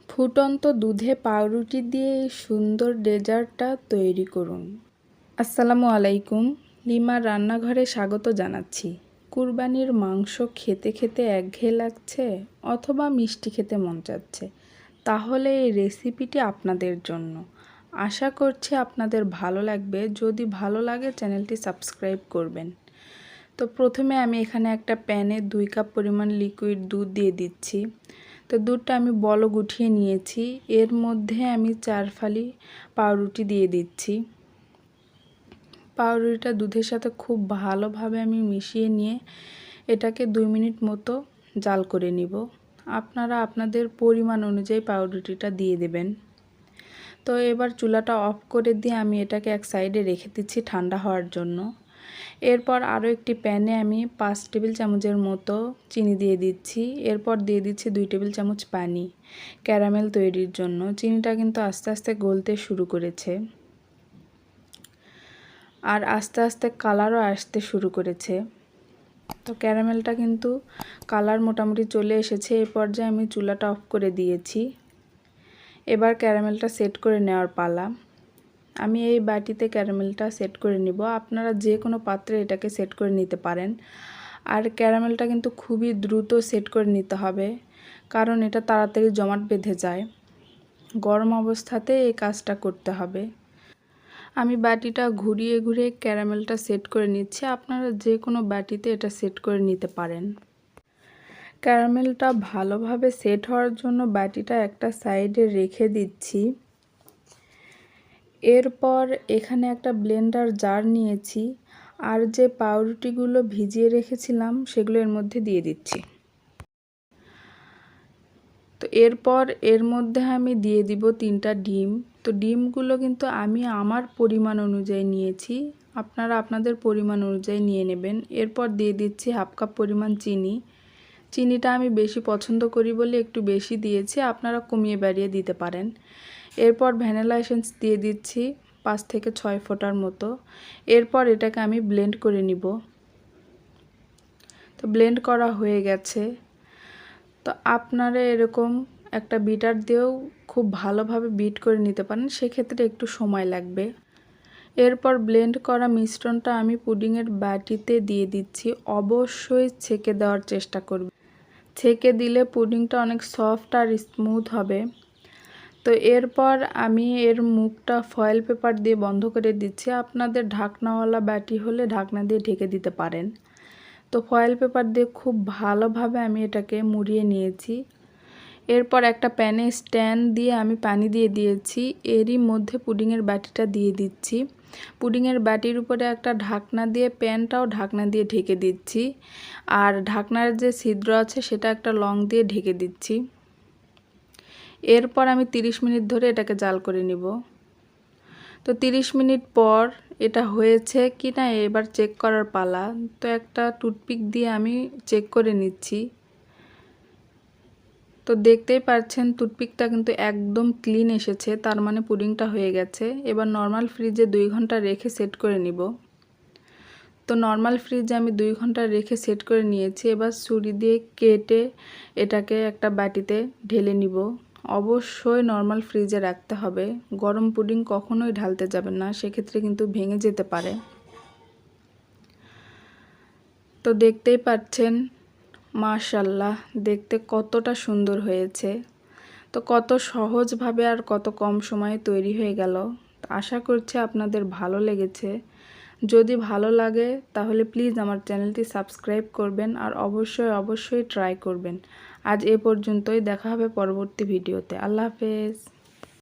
ফুটন্ত দুধে পাউরুটি দিয়ে এই সুন্দর ডেজার্টটা তৈরি করুন। আসসালামু আলাইকুম, লিমার রান্নাঘরে স্বাগত জানাচ্ছি। কুরবানির মাংস খেতে খেতে একঘেয়ে লাগছে অথবা মিষ্টি খেতে মন চাচ্ছে, তাহলে এই রেসিপিটি আপনাদের জন্য। আশা করছি আপনাদের ভালো লাগবে। যদি ভালো লাগে চ্যানেলটি সাবস্ক্রাইব করবেন। তো প্রথমে আমি এখানে একটা প্যানে 2 কাপ পরিমাণ লিকুইড দুধ দিয়ে দিচ্ছি। তো দুধটা আমি বলক উঠিয়ে নিয়েছি। এর মধ্যে আমি 4 ফালি পাউরুটি দিয়ে দিচ্ছি। পাউরুটিটা দুধের সাথে খুব ভালোভাবে আমি মিশিয়ে নিয়ে এটাকে 2 মিনিট মতো জাল করে নিব। আপনারা আপনাদের পরিমাণ অনুযায়ী পাউরুটিটা দিয়ে দেবেন। তো এবার চুলাটা অফ করে দিয়ে আমি এটাকে এক সাইডে রেখে দিচ্ছি ঠান্ডা হওয়ার জন্য। এরপর আরও একটি প্যানে আমি 5 টেবিল চামচের মতো চিনি দিয়ে দিচ্ছি। এরপর দিয়ে দিচ্ছি 2 টেবিল চামচ পানি ক্যারামেল তৈরির জন্য। চিনিটা কিন্তু আস্তে আস্তে গলতে শুরু করেছে আর আস্তে আস্তে কালারও আসতে শুরু করেছে। তো ক্যারামেলটা কিন্তু কালার মোটামুটি চলে এসেছে। এই পর্যায়ে আমি চুলাটা অফ করে দিয়েছি। এবার ক্যারামেলটা সেট করে নেওয়ার পালা। আমি এই বাটিতে ক্যারামেলটা সেট করে নিব। আপনারা যে কোনো পাত্রে এটাকে সেট করে নিতে পারেন। আর ক্যারামেলটা কিন্তু খুবই দ্রুত সেট করে নিতে হবে, কারণ এটা তাড়াতাড়ি জমাট বেঁধে যায়। গরম অবস্থাতে এই কাজটা করতে হবে। আমি বাটিটা ঘুরিয়ে ঘুরিয়ে ক্যারামেলটা সেট করে নিচ্ছি। আপনারা যে কোনো বাটিতে এটা সেট করে নিতে পারেন। ক্যারামেলটা ভালোভাবে সেট হওয়ার জন্য বাটিটা একটা সাইডে রেখে দিচ্ছি। এরপর এখানে একটা ব্লেন্ডার জার নিয়েছি আর যে পাউরুটিগুলো ভিজিয়ে রেখেছিলাম সেগুলো এর মধ্যে দিয়ে দিচ্ছি। তো এরপর এর মধ্যে আমি দিয়ে দিব 3টা ডিম। তো ডিমগুলো কিন্তু আমি আমার পরিমাণ অনুযায়ী নিয়েছি, আপনারা আপনাদের পরিমাণ অনুযায়ী নিয়ে নেবেন। এরপর দিয়ে দিচ্ছি 1/2 কাপ পরিমাণ চিনি। চিনিটা আমি বেশি পছন্দ করি বলে একটু বেশি দিয়েছি, আপনারা কমিয়ে বাড়িয়ে দিতে পারেন। এরপর ভ্যানিলা এসেন্স দিয়ে দিচ্ছি 5 থেকে 6 ফোঁটার মতো। এরপর এটাকে আমি ব্লেন্ড করে নিব। তো ব্লেন্ড করা হয়ে গেছে। তো আপনারা এরকম একটা বিটার দিয়েও খুব ভালোভাবে বিট করে নিতে পারেন, সেক্ষেত্রে একটু সময় লাগবে। এরপর ব্লেন্ড করা মিশ্রণটা আমি পুডিংয়ের বাটিতে দিয়ে দিচ্ছি। অবশ্যই ছেঁকে দেওয়ার চেষ্টা করবেন। ছেঁকে দিলে পুডিংটা অনেক সফট আর স্মুথ হবে। তো এরপর আমি এর মুখটা ফয়েল পেপার দিয়ে বন্ধ করে দিচ্ছি। আপনাদের ঢাকনাওয়ালা বাটি হলে ঢাকনা দিয়ে ঢেকে দিতে পারেন। তো ফয়েল পেপার দিয়ে খুব ভালোভাবে আমি এটাকে মুড়িয়ে নিয়েছি। এরপর একটা প্যানে স্ট্যান্ড দিয়ে আমি পানি দিয়ে দিয়েছি। এরই মধ্যে পুডিংয়ের বাটিটা দিয়ে দিচ্ছি। পুডিংয়ের বাটির উপরে একটা ঢাকনা দিয়ে প্যানটাও ঢাকনা দিয়ে ঢেকে দিচ্ছি। আর ঢাকনার যে ছিদ্র আছে সেটা একটা লং দিয়ে ঢেকে দিচ্ছি। এরপর আমি 30 মিনিট ধরে এটাকে জাল করে নিব। তো 30 মিনিট পর এটা হয়েছে কি না এবার চেক করার পালা। তো একটা টুথপিক দিয়ে আমি চেক করে নিচ্ছি। তো দেখতেই পাচ্ছেন টুথপিকটা কিন্তু একদম ক্লিন এসেছে, তার মানে পুডিংটা হয়ে গেছে। এবার নর্মাল ফ্রিজে 2 ঘন্টা রেখে সেট করে নিব। তো নর্মাল ফ্রিজে আমি 2 ঘন্টা রেখে সেট করে নিয়েছি। এবার ছুরি দিয়ে কেটে এটাকে একটা বাটিতে ঢেলে নিব। অবশ্যই নর্মাল ফ্রিজে রাখতে হবে। গরম পুডিং কখনোই ঢালতে যাবেন না, সেক্ষেত্রে কিন্তু ভেঙে যেতে পারে। তো দেখতেই পাচ্ছেন মাশাআল্লাহ, দেখতে কতটা সুন্দর হয়েছে। তো কত সহজভাবে আর কত কম সময়ে তৈরি হয়ে গেল। আশা করছি আপনাদের ভালো লেগেছে। যদি ভালো লাগে তাহলে প্লিজ আমার চ্যানেলটি সাবস্ক্রাইব করবেন আর অবশ্যই ট্রাই করবেন। আজ এ পর্যন্তই, দেখা হবে পরবর্তী ভিডিওতে। আল্লাহ হাফেজ।